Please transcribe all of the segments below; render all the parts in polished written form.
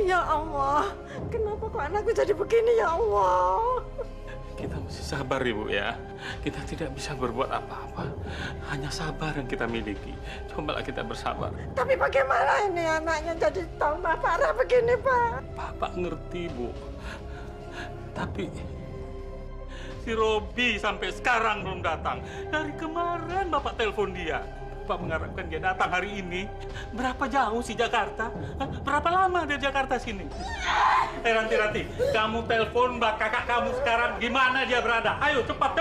Ya Allah, kenapa kok anakku jadi begini ya Allah? Kita mesti sabar Ibu ya. Kita tidak bisa berbuat apa-apa. Hanya sabar yang kita miliki. Cobalah kita bersabar. Tapi bagaimana ini anaknya jadi tambah parah begini, Pak? Bapak ngerti Bu. Tapi si Robi sampai sekarang belum datang. Dari kemarin Bapak telepon dia. Bapak mengharapkan dia datang hari ini. Berapa jauh sih Jakarta? Hah? Berapa lama dari Jakarta sini? Ranti, kamu telepon mbak kakak kamu sekarang. Gimana dia berada? Ayo cepat.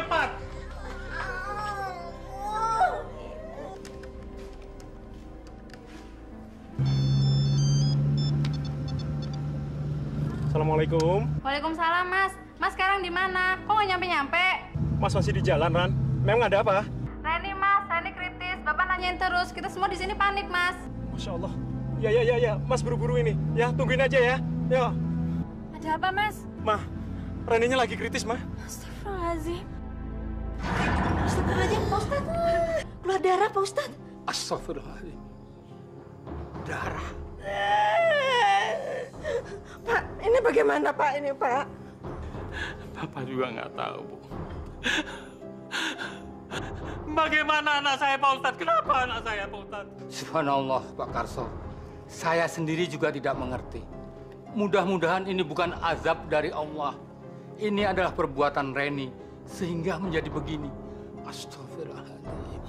Assalamualaikum. Waalaikumsalam, Mas. Mas sekarang di mana? Kok nggak nyampe-nyampe? Mas masih di jalan, Ran. Memang ada apa? Reni, Mas. Reni kritis. Bapak nanyain terus. Kita semua di sini panik, Mas. Masya Allah. Ya. Mas buru-buru ini. Ya, tungguin aja ya. Ya. Ada apa, Mas? Mah, Reninya lagi kritis, Mah. Astagfirullahaladzim. Astagfirullahaladzim, Pak Ustadz. Keluar darah, Pak Ustadz. Astagfirullahaladzim. Darah. Pak, ini bagaimana Pak ini, Pak? Bapak juga nggak tahu, Bu. Bagaimana anak saya, Pak Ustadz? Kenapa anak saya, Pak Ustadz? Subhanallah, Pak Karso. Saya sendiri juga tidak mengerti. Mudah-mudahan ini bukan azab dari Allah. Ini adalah perbuatan Reni, sehingga menjadi begini. Astagfirullahaladzim.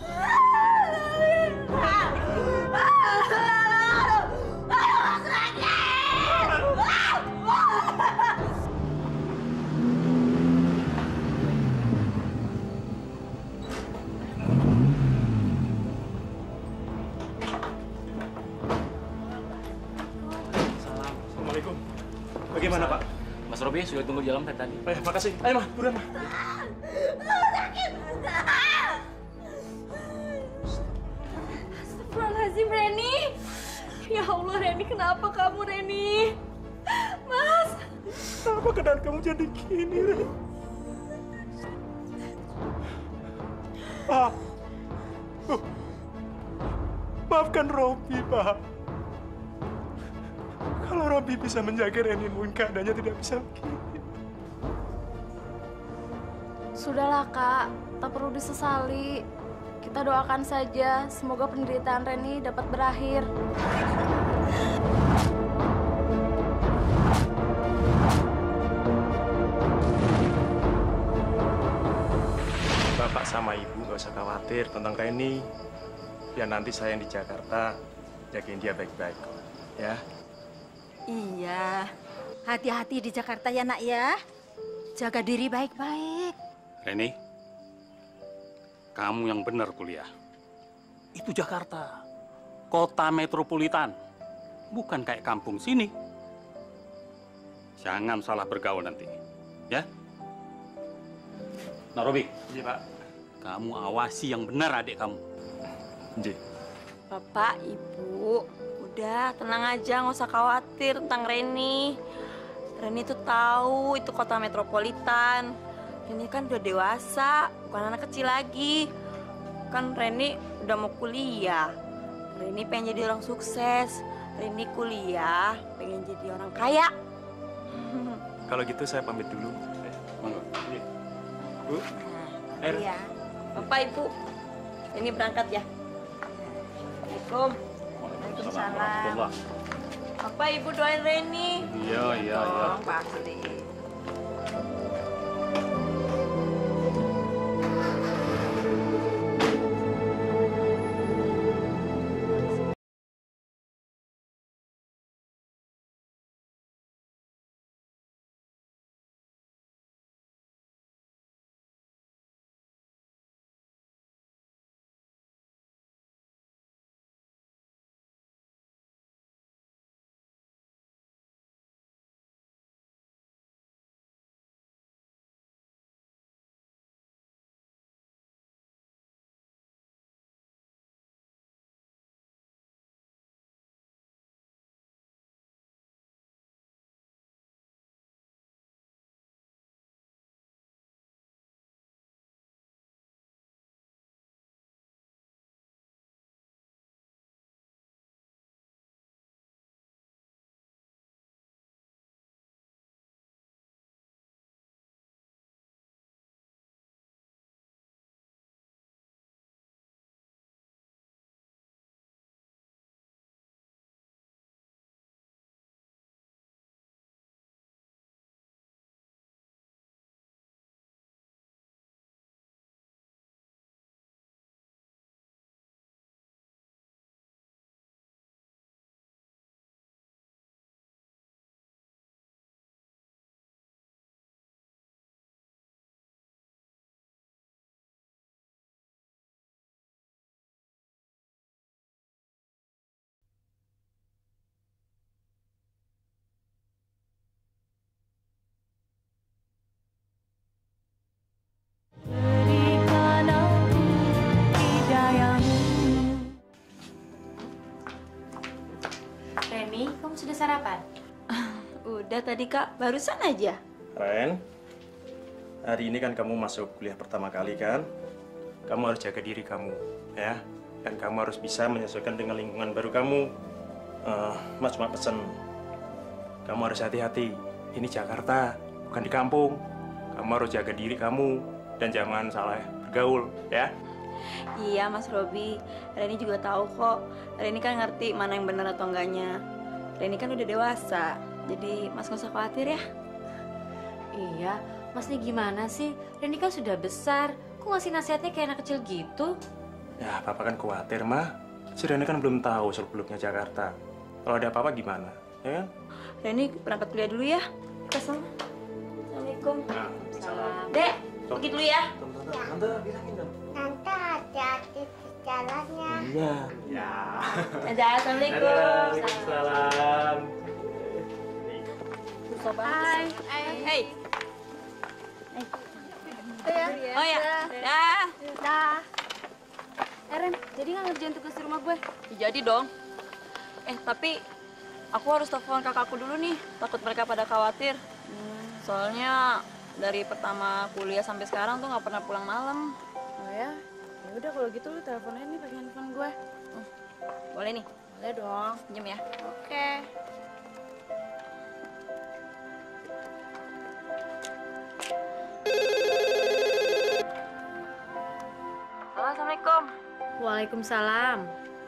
Assalamualaikum. Bagaimana, Pak? Mas Robi sudah tunggu di dalam tadi. Makasih. Ayo, Mah. Buruan, Mah. Astagfirullahaladzim, Reni. Ya Allah, Reni. Kenapa kamu, Reni? Mas. Kenapa keadaan kamu jadi gini, Ren? Pak. Maafkan Robi, Pak. Kalau Robi bisa menjaga Reni, mungkin keadaannya tidak bisa begini. Sudahlah, Kak. Tak perlu disesali. Kita doakan saja. Semoga penderitaan Reni dapat berakhir. Bapak sama Ibu nggak usah khawatir tentang Reni. Biar nanti saya yang di Jakarta jagain dia baik-baik kok. Ya. Iya, hati-hati di Jakarta ya nak ya. Jaga diri baik-baik. Reni, kamu yang benar kuliah. Itu Jakarta, kota metropolitan, bukan kayak kampung sini. Jangan salah bergaul nanti, ya? Nah, Robi. Iya, Pak. Kamu awasi yang benar adik kamu. Iya. Bapak, Ibu, udah tenang aja, nggak usah khawatir tentang Reni. Reni tuh tahu itu kota metropolitan. Reni kan udah dewasa, bukan anak kecil lagi. Kan Reni udah mau kuliah. Reni pengen jadi orang sukses. Reni kuliah, pengen jadi orang kaya. Kalau gitu saya pamit dulu. Monggo. Bu, air. Iya. Bapak, Ibu, ini berangkat ya. Assalamualaikum. Waalaikumsalam. Bapak, Ibu doain Reni. Iya. Pasti. sarapan? Udah tadi Kak, barusan aja. Ren, hari ini kan kamu masuk kuliah pertama kali kan? Kamu harus jaga diri kamu, ya. Dan kamu harus bisa menyesuaikan dengan lingkungan baru kamu. Mas cuma pesen, kamu harus hati-hati. Ini Jakarta, bukan di kampung. Kamu harus jaga diri kamu dan jangan salah bergaul, ya. Iya Mas Robi, Reni juga tahu kok. Reni kan ngerti mana yang benar atau enggaknya. Reni kan udah dewasa, jadi Mas nggak usah khawatir ya. Iya, Masnya gimana sih? Reni kan sudah besar. Kok ngasih nasihatnya kayak anak kecil gitu? Ya, Papa kan khawatir, Ma. Si Reni kan belum tahu seluk-beluknya Jakarta. Kalau ada apa-apa gimana, ya kan? Reni berangkat kuliah dulu ya. Kesel. Assalamualaikum. Nah, Salam. Dek, pergi dulu ya. Tante, bilangin dong. Tante hati-hati di jalannya. Iya. Ya. Dadah, assalamualaikum. Salam. Susah banget. Hei. Oh ya, dah. Dah. Ren, jadi nggak ngerjain tugas di rumah gue? Jadi dong. Tapi aku harus telepon kakakku dulu nih. Takut mereka pada khawatir. Soalnya dari pertama kuliah sampai sekarang tuh nggak pernah pulang malam. Oh ya? Ya udah kalau gitu lu teleponnya nih pakai handphone gue. Boleh nih? Boleh dong. Pinjem ya. Oke. Halo, assalamualaikum. Waalaikumsalam.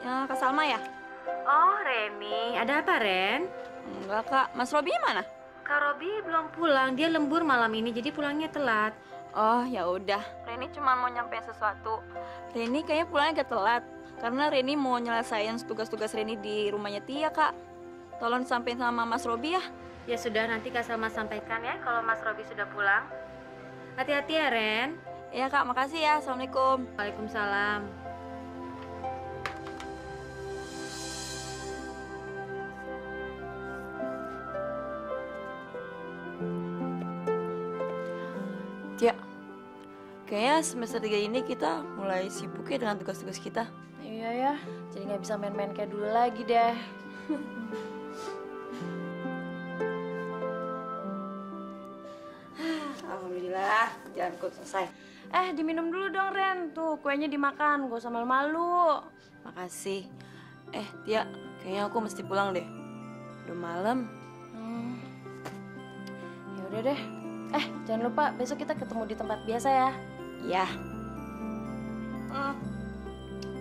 Ya, Kak Salma ya? Oh, Reni. Ada apa, Ren? Enggak, Kak. Mas Robi mana? Kak Robi belum pulang. Dia lembur malam ini, jadi pulangnya telat. Oh, ya udah. Reni cuma mau nyampein sesuatu. Reni kayaknya pulangnya agak telat. Karena Reni mau nyelesain tugas-tugas Reni di rumahnya Tia, Kak. Tolong sampein sama Mas Robi ya. Ya sudah, nanti Kak Salma sampaikan ya kalau Mas Robi sudah pulang. Hati-hati ya, Ren. Iya, Kak. Makasih ya. Assalamualaikum. Waalaikumsalam. Tia, kayaknya semester 3 ini kita mulai sibuk ya dengan tugas-tugas kita. Iya ya, jadi nggak bisa main-main kayak dulu lagi deh. Alhamdulillah, kerjaanku selesai. Diminum dulu dong Ren, tuh kuenya dimakan, gak usah malu-malu. Makasih. Tia, kayaknya aku mesti pulang deh. Udah malam. Ya udah deh. Jangan lupa besok kita ketemu di tempat biasa ya. Ya.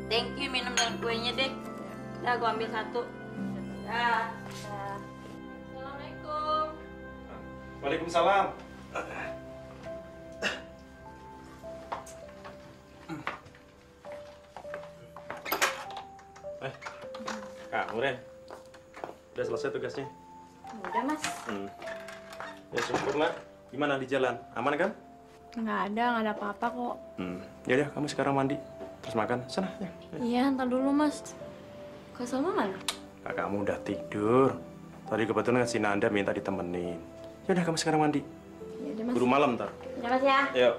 Thank you minum dengan kuenya deh. Udah, aku ambil satu. Dah. Assalamualaikum. Waalaikumsalam. Kamu, Ren. Udah selesai tugasnya? Udah Mas. Ya syukur, Mak. Gimana di jalan? Aman kan? Nggak ada apa-apa kok. Ya udah, kamu sekarang mandi. Terus makan. Sana, ya. Iya, ntar dulu Mas. Kak Salma mana? Kakakmu udah tidur. Tadi kebetulan si Nanda minta ditemenin. Ya udah, kamu sekarang mandi. Ya udah Mas. Buru malam ntar. Ya Mas ya. Yuk.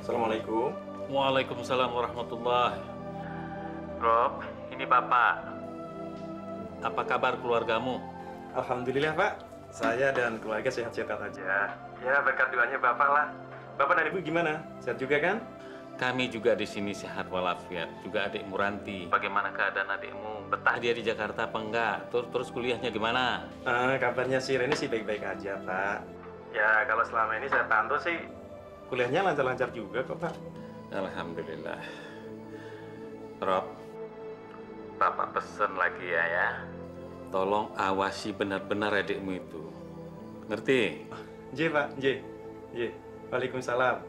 Assalamualaikum. Waalaikumsalam warahmatullahi. Rob, ini Bapak. Apa kabar keluargamu? Alhamdulillah, Pak. Saya dan keluarga sehat-sehat aja. Ya, berkat doanya Bapak lah. Bapak dan Ibu gimana? Sehat juga kan? Kami juga di sini sehat walafiat. Juga adikmu Ranti. Bagaimana keadaan adikmu? Betah dia di Jakarta apa enggak? Terus kuliahnya gimana? Kabarnya si Reni sih baik-baik aja, Pak. Ya, kalau selama ini saya pantau sih kuliahnya lancar-lancar juga kok, Pak. Alhamdulillah. Rob, Bapak pesen lagi ya. Tolong awasi benar-benar adikmu itu. Ngerti? J, Pak. J. Waalaikumsalam.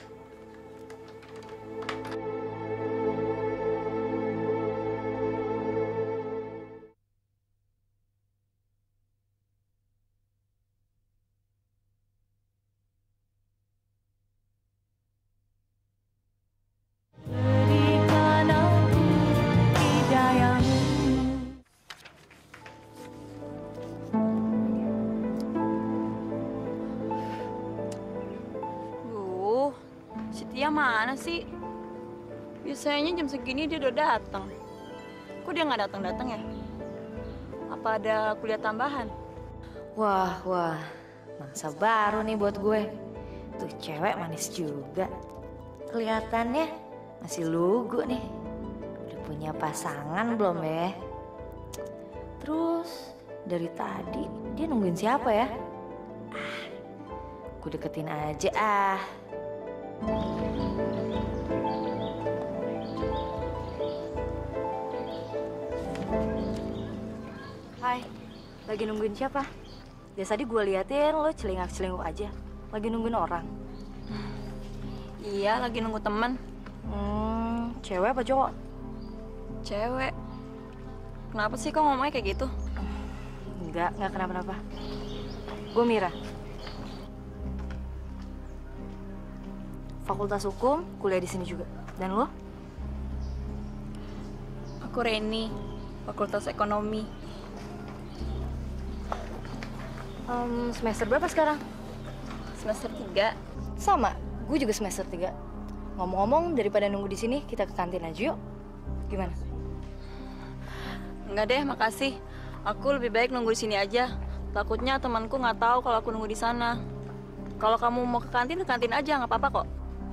Tia mana sih? Biasanya jam segini dia udah datang. Kok dia nggak datang-datang ya? Apa ada kuliah tambahan? Wah, mangsa baru nih buat gue. Tuh cewek manis juga. Kelihatannya masih lugu nih. Udah punya pasangan belum ya? Terus dari tadi dia nungguin siapa ya? Gue deketin aja ah. Hai, lagi nungguin siapa? Dari tadi gue liatin lo celingak-celinguk aja. Lagi nungguin orang. Iya, lagi nunggu teman. Cewek apa cowok? Cewek. Kenapa sih kok ngomongnya kayak gitu? Enggak kenapa-napa. Gue Mira. Fakultas Hukum, kuliah di sini juga. Dan lo? Aku Reni, Fakultas Ekonomi. Semester berapa sekarang? Semester 3. Sama, gue juga semester 3. Ngomong-ngomong, daripada nunggu di sini, kita ke kantin aja yuk. Gimana? Enggak deh, makasih. Aku lebih baik nunggu di sini aja. Takutnya temanku nggak tahu kalau aku nunggu di sana. Kalau kamu mau ke kantin aja, nggak apa-apa kok.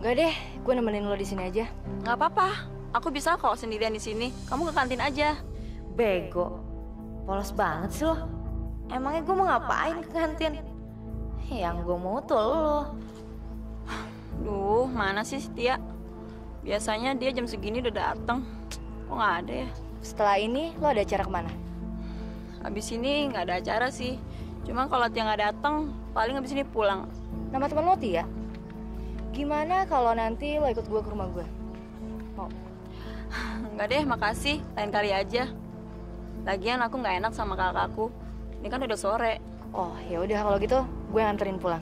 Enggak deh, gue nemenin lo di sini aja. Nggak apa-apa, aku bisa kok sendirian di sini. Kamu ke kantin aja. Bego, polos banget sih lo. Emangnya gue mau ngapain ke kantin? Yang gue mau tuh lo. Duh, mana sih si Tia? Biasanya dia jam segini udah datang. Kok nggak ada ya? Setelah ini lo ada acara kemana? Abis ini nggak ada acara sih. Cuma kalau Tia nggak datang, paling abis ini pulang. Nama teman lo Tia? Gimana kalau nanti lo ikut gue ke rumah gue? Mau? Nggak deh, makasih. Lain kali aja. Lagian aku nggak enak sama kakakku. Ini kan udah sore. Oh ya udah kalau gitu gue nganterin pulang.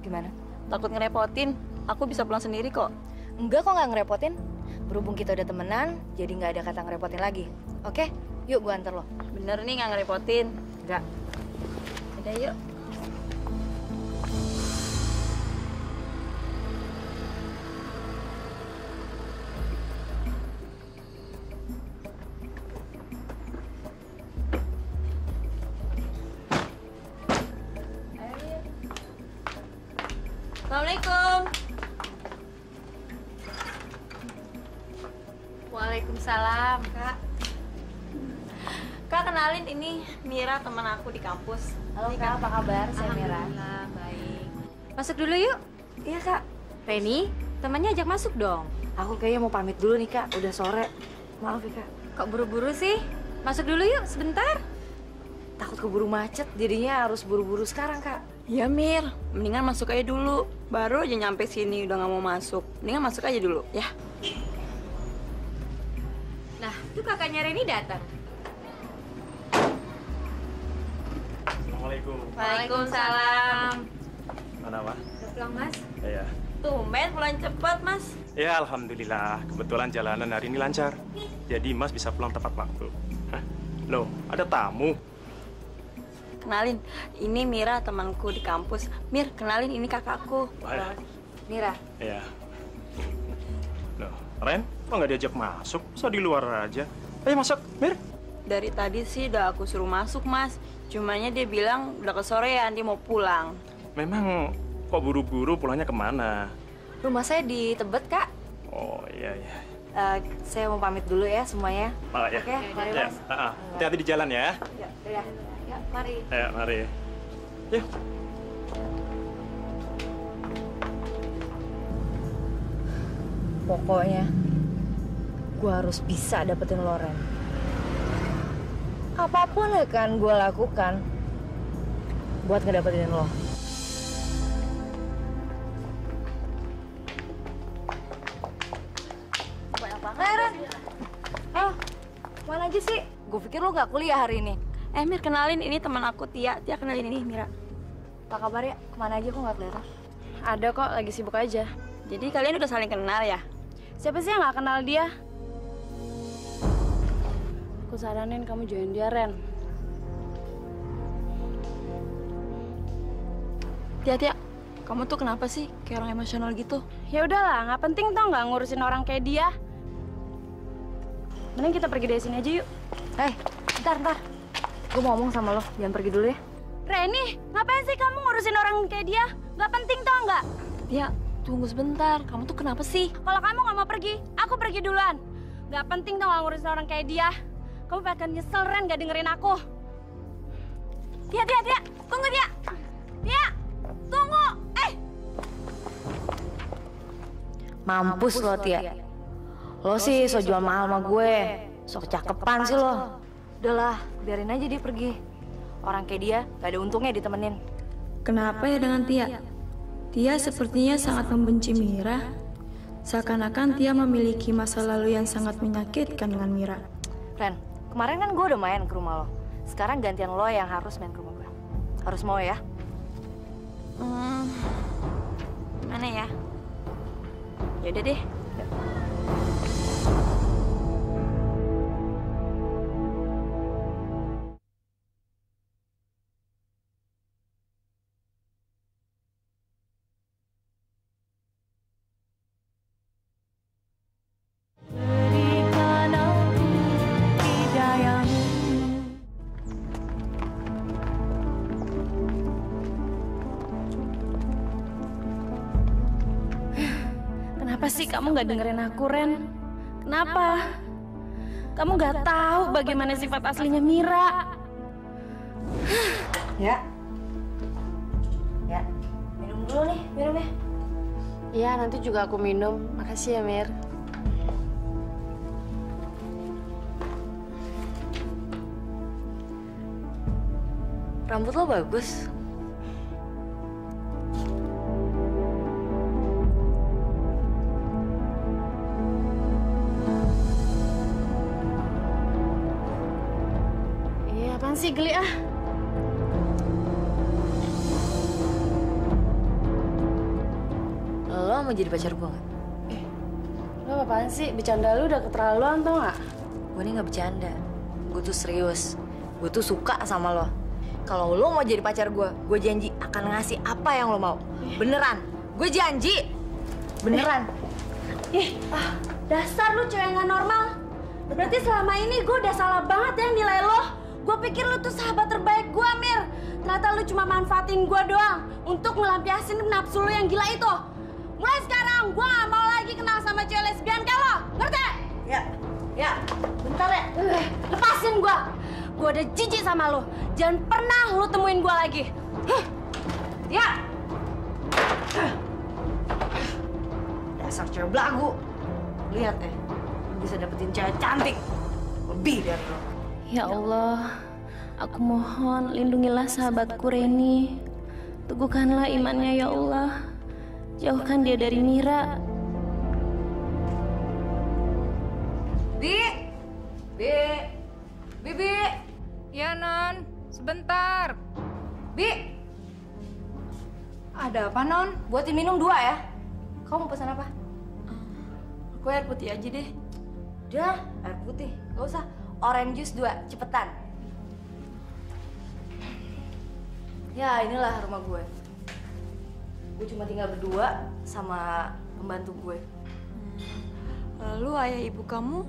Gimana? Takut ngerepotin. Aku bisa pulang sendiri kok. Enggak kok nggak ngerepotin. Berhubung kita udah temenan, jadi nggak ada kata ngerepotin lagi. Oke? Yuk gue anter lo. Bener nih nggak ngerepotin. Enggak. Udah yuk. Assalamualaikum. Waalaikumsalam. Kak, kenalin ini Mira, teman aku di kampus. Halo Kak, apa kabar? Saya Mira. Alhamdulillah, baik. Masuk dulu yuk. Iya Kak. Reni, temannya ajak masuk dong. Aku kayaknya mau pamit dulu nih Kak, udah sore. Maaf ya Kak. Kok buru-buru sih? Masuk dulu yuk, sebentar. Takut keburu macet, jadinya harus buru-buru sekarang Kak. Ya Mir, mendingan masuk aja dulu. Baru aja nyampe sini udah nggak mau masuk. Mendingan masuk aja dulu, ya. Nah, tuh kakaknya Reni datang. Assalamualaikum. Waalaikumsalam. Mana, Pak? Udah pulang, Mas? Iya. Tumben pulang cepet, Mas. Ya, alhamdulillah. Kebetulan jalanan hari ini lancar. Jadi Mas bisa pulang tepat waktu. Hah? Loh, ada tamu. Kenalin, ini Mira, temanku di kampus. Mir, kenalin ini kakakku. Wah, Mira. iya. Loh, Ren, kok nggak diajak masuk? Masa di luar aja? Ayo masuk, Mir. Dari tadi sih udah aku suruh masuk, Mas. Cumanya dia bilang udah kesorean, dia mau pulang. Memang kok buru-buru pulangnya kemana? Rumah saya di Tebet Kak. Oh, iya, iya. Saya mau pamit dulu ya semuanya. Oh, ya. Oke, mari Ya, Mas. hati-hati di jalan ya. Ya, ya, ya, mari. Ya, mari. Yuk. Pokoknya gue harus bisa dapetin Loren. Apapun akan gue lakukan buat ngedapetin lo. Ren, mana aja sih? Gue pikir lo gak kuliah hari ini. Mir, kenalin ini teman aku Tia. Tia, kenalin ini Mira. Apa kabar ya? Kemana aja kok gak kelihatan? Ada kok, lagi sibuk aja. Jadi kalian udah saling kenal ya? Siapa sih yang gak kenal dia? Aku saranin kamu join dia, Ren. Tia, Tia, Kamu tuh kenapa sih kayak orang emosional gitu? Ya udahlah, nggak penting tau nggak ngurusin orang kayak dia. Mending kita pergi dari sini aja yuk. Ntar. Gue mau ngomong sama lo, jangan pergi dulu ya. Reni, ngapain sih kamu ngurusin orang kayak dia? Nggak penting tau nggak? Tia, tunggu sebentar. Kamu tuh kenapa sih? Kalau kamu nggak mau pergi, aku pergi duluan. Nggak penting tau nggak ngurusin orang kayak dia. Kamu bakal nyesel Ren nggak dengerin aku. Tia, tunggu Tia. Tia, tunggu. Mampus lo, Tia. Lo sih so jual mahal sama gue. So kecakepan sih lo. Udahlah, biarin aja dia pergi. Orang kayak dia gak ada untungnya ditemenin. Kenapa ya dengan Tia? Tia sepertinya sangat membenci Mira. Seakan-akan Tia memiliki masa lalu yang sangat menyakitkan dengan Mira. Ren, kemarin kan gue udah main ke rumah lo. Sekarang gantian lo yang harus main ke rumah gue. Harus mau ya? Mana ya? Yaudah deh. Kenapa sih kamu nggak dengerin aku, Ren? Kenapa? Kamu nggak tahu bagaimana sifat aslinya Mira. Ya, minum dulu nih, minumnya. Iya, nanti juga aku minum. Makasih ya, Mir. Rambut lo bagus. Iya, apaan sih geli ah? Lo mau jadi pacar gue nggak? Lo apaan sih? Bercanda lu udah keterlaluan tau nggak? Gue ini nggak bercanda. Gue tuh serius. Gue tuh suka sama lo. Kalau lo mau jadi pacar gue janji akan ngasih apa yang lo mau. Beneran. Gue janji. Beneran. Dasar lu cewek nggak normal. Berarti selama ini gue udah salah banget ya nilai lo. Gue pikir lu tuh sahabat terbaik gue, Mir. Ternyata lu cuma manfaatin gue doang untuk melampiasin nafsu lu yang gila itu. Mulai sekarang gue gak mau lagi kenal sama cewek lesbian kayak lo. Ngerti? Ya. Bentar ya. Lepasin gue. Gue udah jijik sama lu. Jangan pernah lu temuin gue lagi. Ya. Dasar cewek belagu. Lihat ya. Lu bisa dapetin cewek cantik. Lebih dari lo. Ya Allah, aku mohon lindungilah sahabatku Reni. Teguhkanlah imannya ya Allah. Jauhkan dia dari Mira. Bibi. Ya, Non. Sebentar. Bi. Ada apa, Non? Buatin minum 2 ya. Kamu mau pesan apa? Aku air putih aja deh. Udah, air putih. Gak usah. Orange juice 2, cepetan. Ya, inilah rumah gue. Gue cuma tinggal berdua sama pembantu gue. Lalu ayah ibu kamu?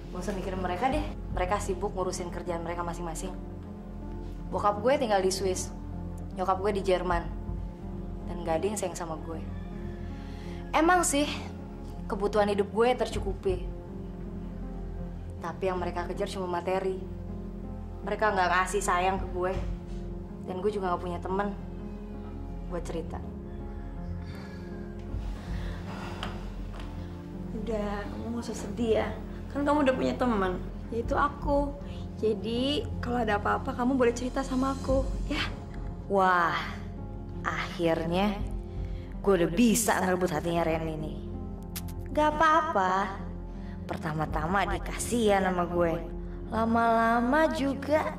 Gak usah mikirin mereka deh. Mereka sibuk ngurusin kerjaan mereka masing-masing. Bokap gue tinggal di Swiss. Nyokap gue di Jerman. Dan gak ada yang sayang sama gue. Emang sih, kebutuhan hidup gue tercukupi. Tapi yang mereka kejar cuma materi. Mereka gak ngasih sayang ke gue. Dan gue juga gak punya temen buat cerita. Udah, kamu gak usah sedih ya. Kan kamu udah punya teman, yaitu aku. Jadi kalau ada apa-apa kamu boleh cerita sama aku, ya? Wah, akhirnya gue udah bisa ngerebut hatinya Reni nih. Gak apa-apa. Pertama-tama dikasihan sama gue. Lama-lama juga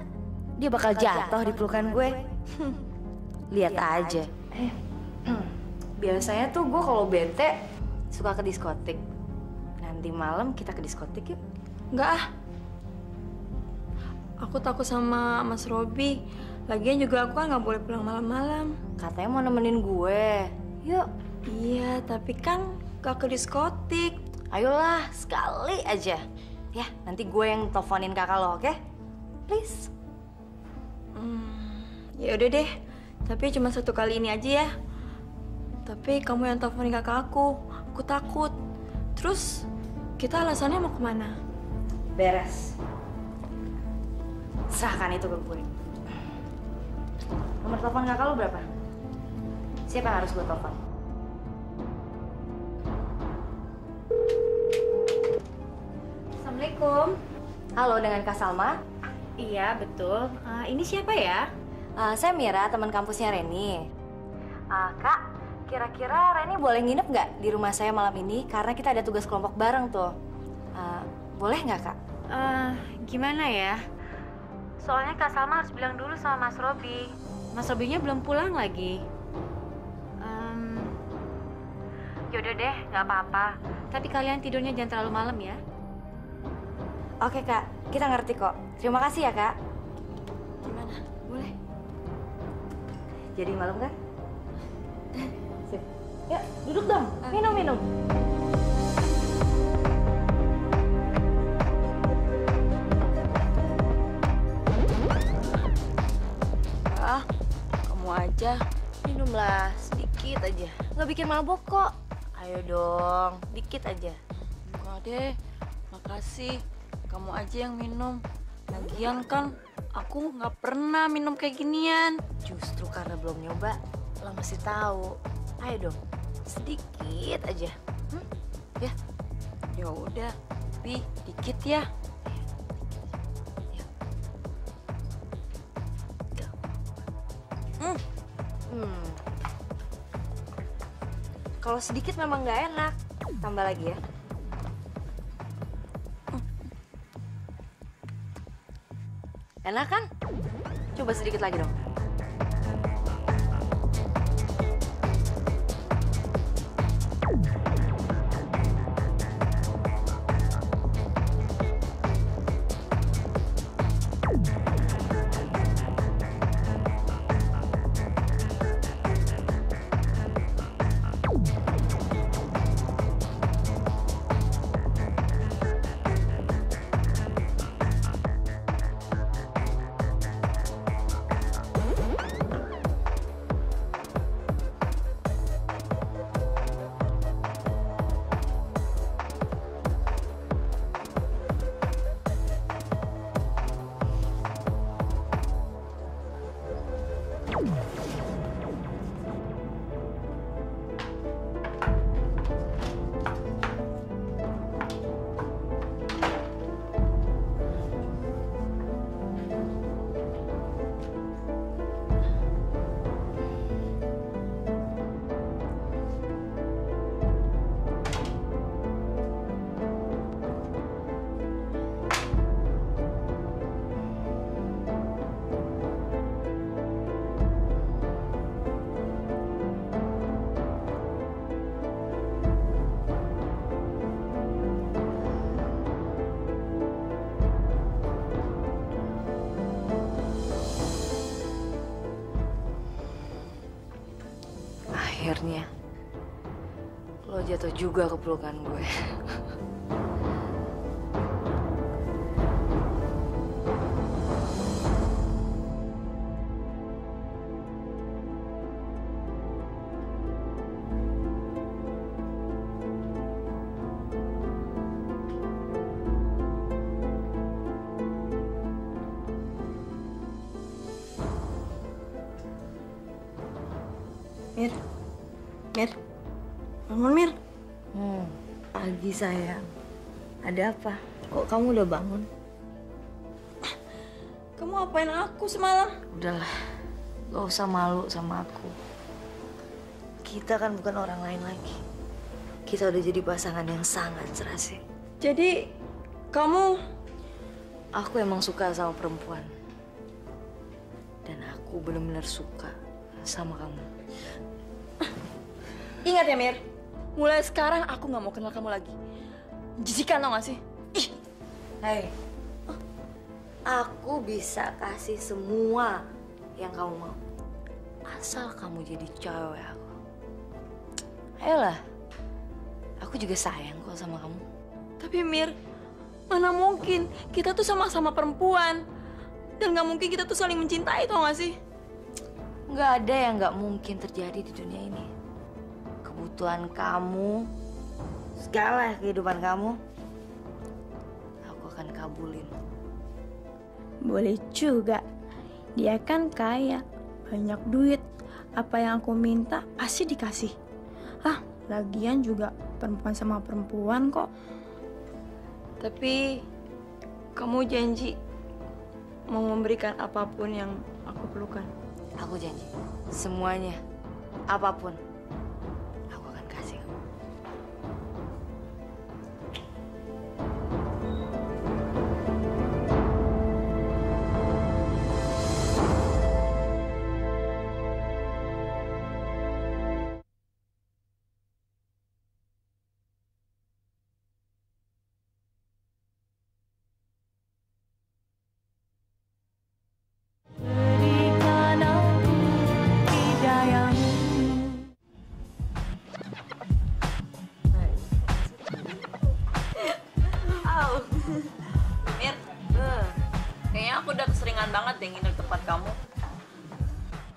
dia bakal jatuh di pelukan gue. Lihat aja. Biasanya tuh gue kalau bete suka ke diskotik. Nanti malam kita ke diskotik yuk. Enggak ah. Aku takut sama Mas Robi. Lagian juga aku kan nggak boleh pulang malam-malam. Katanya mau nemenin gue. Yuk. Iya, tapi kan gak ke diskotik. Ayolah, sekali aja. Ya, nanti gue yang teleponin kakak lo, oke? Please. Ya udah deh, tapi cuma 1 kali ini aja ya. Tapi kamu yang teleponin kakak aku takut. Terus kita alasannya mau kemana? Beres. Serahkan itu ke gue. Nomor telepon kakak lo berapa? Siapa yang harus gue telepon? Assalamualaikum. Halo, dengan Kak Salma? Iya, betul. Ini siapa ya? Saya Mira, teman kampusnya Reni. Kak, kira-kira Reni boleh nginep nggak di rumah saya malam ini? Karena kita ada tugas kelompok bareng tuh. Boleh nggak, Kak? Gimana ya? Soalnya Kak Salma harus bilang dulu sama Mas Robi. Mas Robinya belum pulang lagi. Yaudah deh, nggak apa-apa. Tapi kalian tidurnya jangan terlalu malam ya. Oke, Kak. Kita ngerti kok. Terima kasih ya, Kak. Gimana? Boleh? Jadi malam kan? Sip. Yuk, duduk dong. Minum. Kamu aja. Minumlah, sedikit aja. Nggak bikin mabok kok. Ayo dong, dikit aja. Enggak deh, makasih. Kamu aja yang minum. Lagian kan aku nggak pernah minum kayak ginian. Justru karena belum nyoba, lo mesti tahu. Ayo dong, sedikit aja. Ya. Ya udah, tapi dikit ya. Kalau sedikit memang nggak enak. Tambah lagi ya. Enak kan? Coba sedikit lagi dong. Akhirnya, lo jatuh juga ke pelukan gue. Mir, bangun Mir. Pagi sayang. Ada apa? Kok kamu udah bangun? Kamu apain aku semalam? Udahlah, gak usah malu sama aku. Kita kan bukan orang lain lagi. Kita udah jadi pasangan yang sangat serasi. Jadi, kamu... Aku emang suka sama perempuan. Dan aku benar-benar suka sama kamu. Ingat ya, Mir. Mulai sekarang aku nggak mau kenal kamu lagi. Jijikan tau gak sih? Ih. Hei. Aku bisa kasih semua yang kamu mau. Asal kamu jadi cewek aku. Ayolah, aku juga sayang kok sama kamu. Tapi Mir, mana mungkin kita tuh sama-sama perempuan. Dan nggak mungkin kita tuh saling mencintai, tau gak sih? Nggak ada yang nggak mungkin terjadi di dunia ini. Kebutuhan kamu, segala kehidupan kamu, aku akan kabulin. Boleh juga. Dia kan kaya, banyak duit. Apa yang aku minta pasti dikasih. Lagian juga perempuan sama perempuan kok. Tapi kamu janji mau memberikan apapun yang aku perlukan. Aku janji, semuanya, apapun, aku akan kasih kamu. Mir, kayaknya aku udah keseringan banget deh nginep tempat kamu.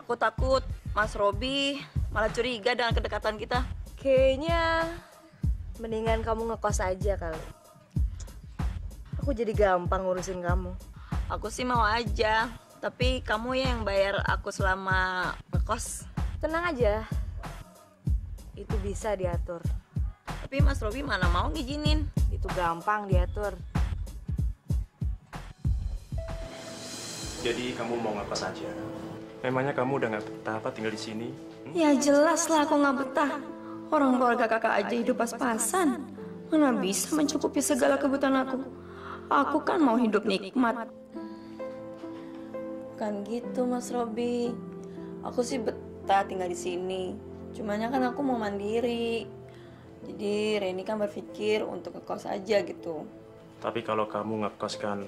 Aku takut Mas Robi malah curiga dengan kedekatan kita. Kayaknya mendingan kamu ngekos aja kali. Aku jadi gampang ngurusin kamu. Aku sih mau aja, tapi kamu ya yang bayar aku selama ngekos. Tenang aja, itu bisa diatur. Tapi Mas Robi mana mau ngizinin. Itu gampang diatur. Jadi kamu mau ngekos aja? Memangnya kamu udah nggak betah apa tinggal di sini? Ya jelas lah aku nggak betah. Orang keluarga kakak aja hidup pas-pasan. Mana bisa mencukupi segala kebutuhan aku. Aku kan mau hidup nikmat. Kan gitu Mas Robi. Aku sih betah tinggal di sini. Cumanya kan aku mau mandiri. Jadi Reni kan berpikir untuk ngekos aja gitu. Tapi kalau kamu ngekos kan,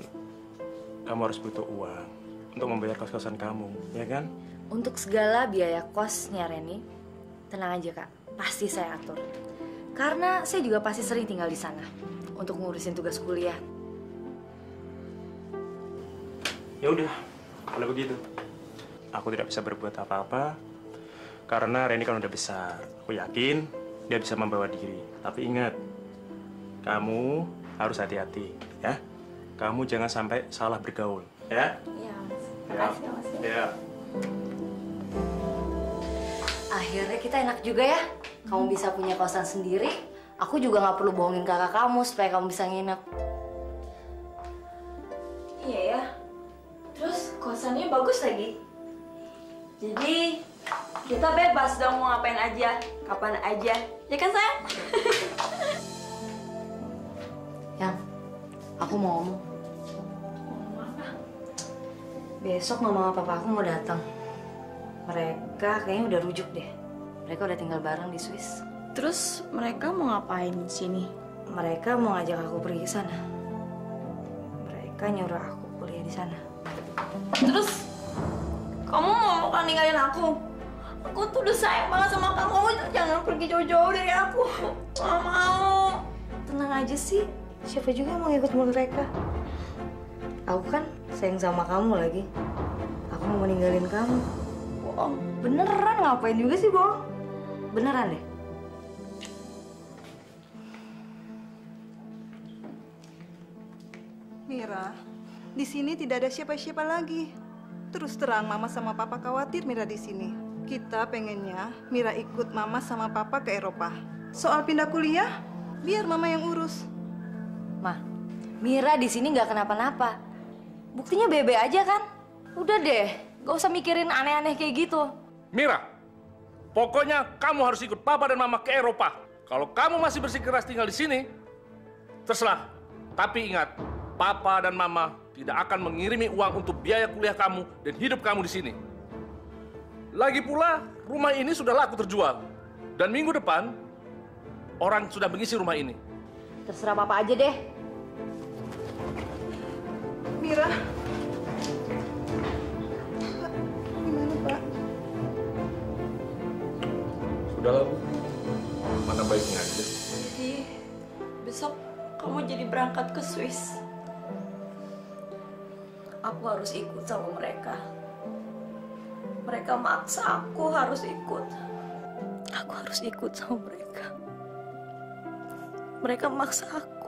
kamu harus butuh uang untuk membayar kos-kosan kamu, ya kan? Untuk segala biaya kosnya Reni, tenang aja Kak, pasti saya atur. Karena saya juga pasti sering tinggal di sana untuk ngurusin tugas kuliah. Ya udah, kalau begitu, aku tidak bisa berbuat apa-apa karena Reni kan udah besar. Aku yakin dia bisa membawa diri. Tapi ingat, kamu harus hati-hati, ya. Kamu jangan sampai salah bergaul, ya. Iya, Mas. Ya. Makasih, Mas. Ya. Akhirnya kita enak juga ya. Kamu bisa punya kosan sendiri. Aku juga nggak perlu bohongin kakak kamu supaya kamu bisa nginep. Iya ya. Terus kosannya bagus lagi. Jadi kita bebas dong mau ngapain aja, kapan aja. Ya kan sayang? Yang, aku mau ngomong. Besok mama sama papa aku mau datang. Mereka kayaknya udah rujuk deh. Mereka udah tinggal bareng di Swiss. Terus mereka mau ngapain di sini? Mereka mau ngajak aku pergi ke sana. Mereka nyuruh aku kuliah di sana. Terus kamu mau kan ninggalin aku? Aku tuh udah sayang banget sama kamu. Jangan pergi jauh-jauh dari aku. Gak mau. Tenang aja sih. Siapa juga yang mau ikut mereka? Aku kan sayang sama kamu lagi. Aku mau meninggalin kamu. Bohong. Beneran ngapain juga sih bohong? Beneran deh. Mira, di sini tidak ada siapa-siapa lagi. Terus terang Mama sama Papa khawatir Mira di sini. Kita pengennya Mira ikut Mama sama Papa ke Eropa. Soal pindah kuliah, biar Mama yang urus. Ma, Mira di sini nggak kenapa-napa. Buktinya bebe aja kan? Udah deh, gak usah mikirin aneh-aneh kayak gitu. Mira, pokoknya kamu harus ikut Papa dan Mama ke Eropa. Kalau kamu masih bersikeras tinggal di sini, terserah. Tapi ingat, Papa dan Mama tidak akan mengirimi uang untuk biaya kuliah kamu dan hidup kamu di sini. Lagi pula, rumah ini sudah laku terjual. Dan minggu depan, orang sudah mengisi rumah ini. Terserah Papa aja deh. Mira, Reni berangkat ke Swiss. Aku harus ikut sama mereka. Mereka maksa aku harus ikut. Aku harus ikut sama mereka. Mereka maksa aku.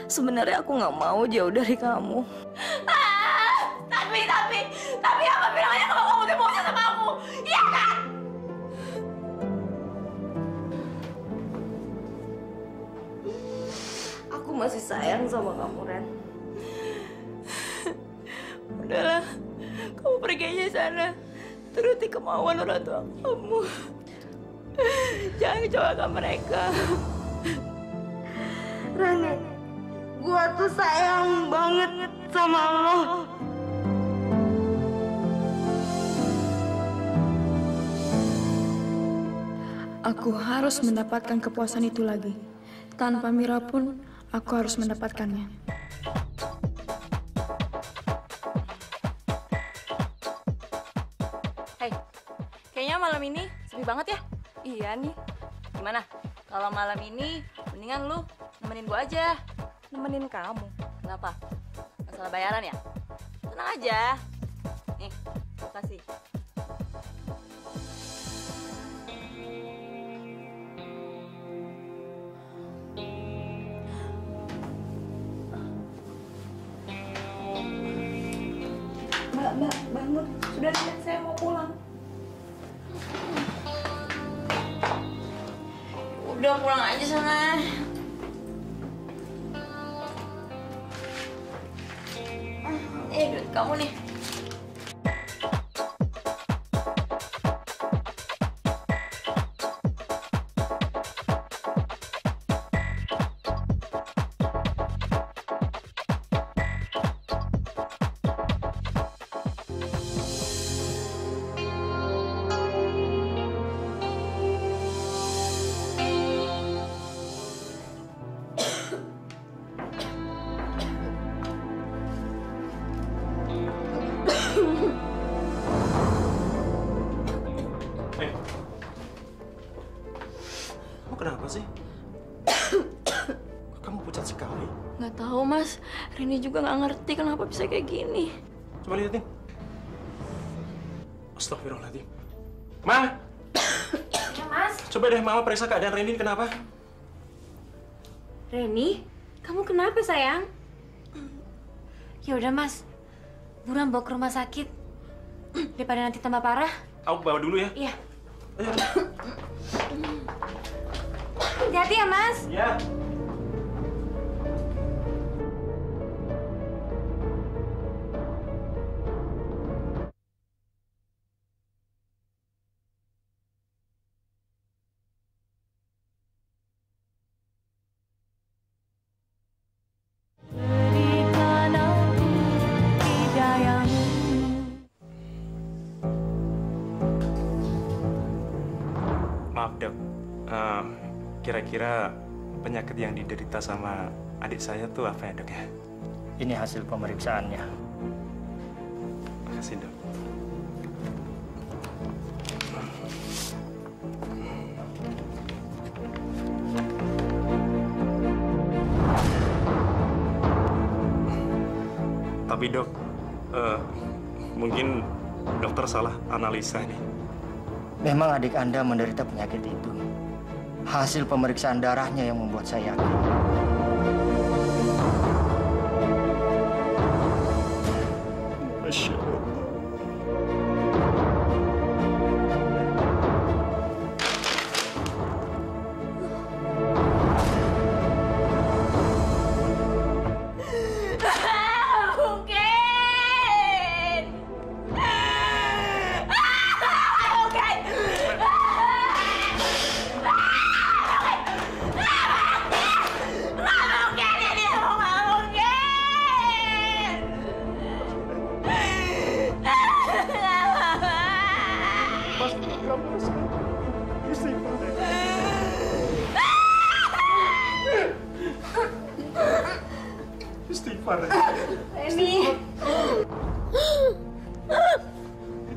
Sebenarnya aku nggak mau jauh dari kamu. Tapi apa bilangnya kalau kamu udah bosan sama aku? Iya kan? Aku masih sayang sama kamu, Ren. Udahlah, kamu pergi aja sana. Turuti kemauan orang tua kamu. Jangan kecewakan mereka. Rani, gua tuh sayang banget sama lo. Aku harus mendapatkan kepuasan itu lagi. Tanpa Mira pun, aku harus mendapatkannya. Hei, kayaknya malam ini sepi banget ya? Iya nih. Gimana? Kalau malam ini, mendingan lu nemenin gua aja. Nemenin kamu? Kenapa? Masalah bayaran ya? Tenang aja. Nih, gua kasih. Mbak, bangun. Sudah tidak, saya mau pulang. Udah pulang aja sana. Duit kamu nih. Kenapa sih? Kamu pucat sekali. Nggak tahu, Mas. Rini juga nggak ngerti kenapa bisa kayak gini. Coba lihatin. Astagfirullahaladzim. Ma! Ya, Mas. Coba deh Mama periksa keadaan Reni kenapa? Reni, kamu kenapa sayang? Ya udah Mas, buruan bawa ke rumah sakit daripada nanti tambah parah. Aku bawa dulu ya. Iya. Ayo. Hati-hati ya Mas. Ya. Maaf dok, kira-kira penyakit yang diderita sama adik saya tuh apa ya dok ya? Ini hasil pemeriksaannya. Makasih dok. Tapi dok, mungkin dokter salah analisa nih. Memang adik Anda menderita penyakit itu. Hasil pemeriksaan darahnya yang membuat saya yakin. Masya Allah. Istighfar. Reni.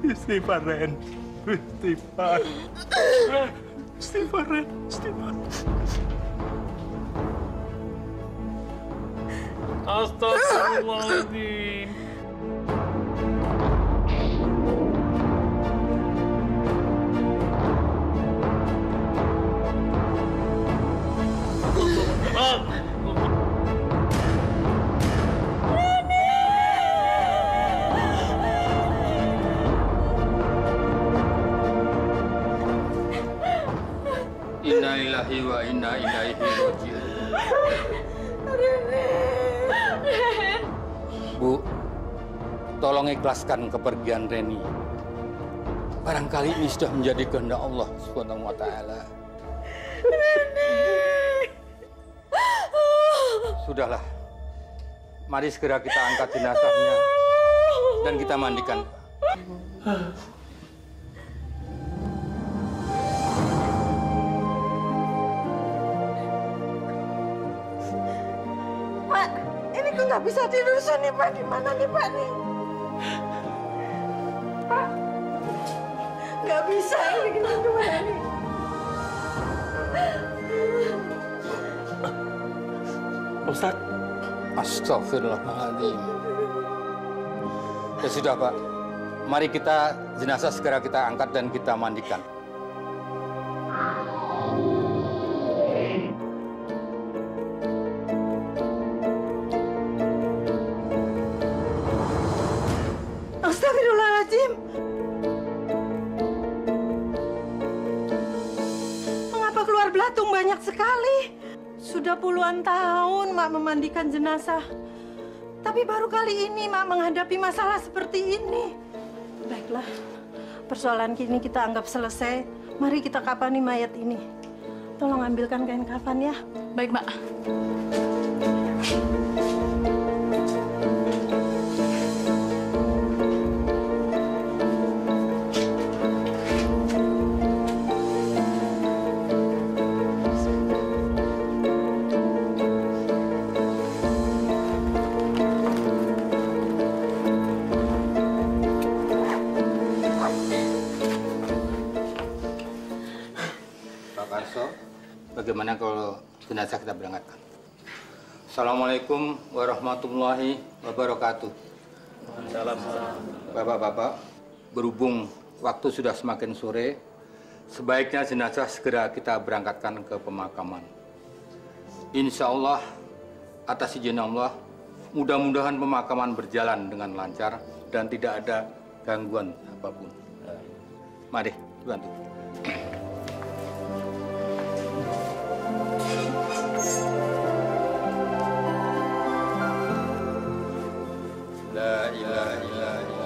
Istighfar, Ren. Istighfar. Istighfar, Ren. Istighfar. Astagfirullahaladzim. Inna lillahi wa inna ilaihi raji'un. Bu, tolong ikhlaskan kepergian Reni. Barangkali ini sudah menjadi kehendak Allah Subhanahu wa taala. Sudahlah. Mari segera kita angkat jenazahnya dan kita mandikan. Pak, ini kok nggak bisa dirusun nih Pak? Di mana nih Pak nih? Pak, nggak bisa ini kita gimana nih? Ustaz, astagfirullahaladzim. Ya sudah Pak, mari kita jenazah segera kita angkat dan kita mandikan. Astagfirullahaladzim. Mengapa keluar belatung banyak sekali? Sudah puluhan tahun Mak memandikan jenazah. Tapi baru kali ini Mak menghadapi masalah seperti ini. Baiklah, persoalan kini kita anggap selesai. Mari kita kafani mayat ini. Tolong ambilkan kain kafan ya. Baik, Mak. Bagaimana kalau jenazah kita berangkatkan? Assalamualaikum warahmatullahi wabarakatuh. Salam. Bapak-bapak, berhubung waktu sudah semakin sore, sebaiknya jenazah segera kita berangkatkan ke pemakaman. Insya Allah, atas izin Allah, mudah-mudahan pemakaman berjalan dengan lancar dan tidak ada gangguan apapun. Mari, bantu. La ilaha illallah.